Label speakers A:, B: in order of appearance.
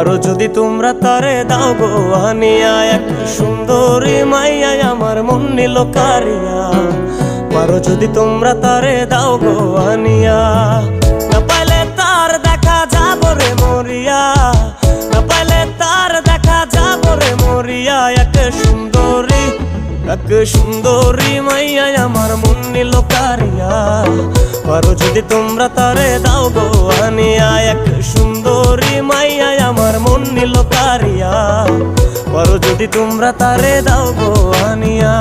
A: পারো যদি তোমরা তারে দাও গো আনিয়া, এক সুন্দরী মাইয়া আমার মন নিল কারিয়া। পারো যদি তোমরা তারে দাও গো আনিয়া, না পাইলে তার দেখা যাব রে মরিয়া, না পাইলে তার দেখা যাব রে মরিয়া। এক সুন্দরী মাইয়া আমার মন নিল কারিয়া। পারো যদি তোমরা তারে দাও গো আনিয়া, এক সুন্দরী মাইয়া আমার মন নিল কারিয়া। পারো যদি তোমরা তারে দাও গো আনিয়া।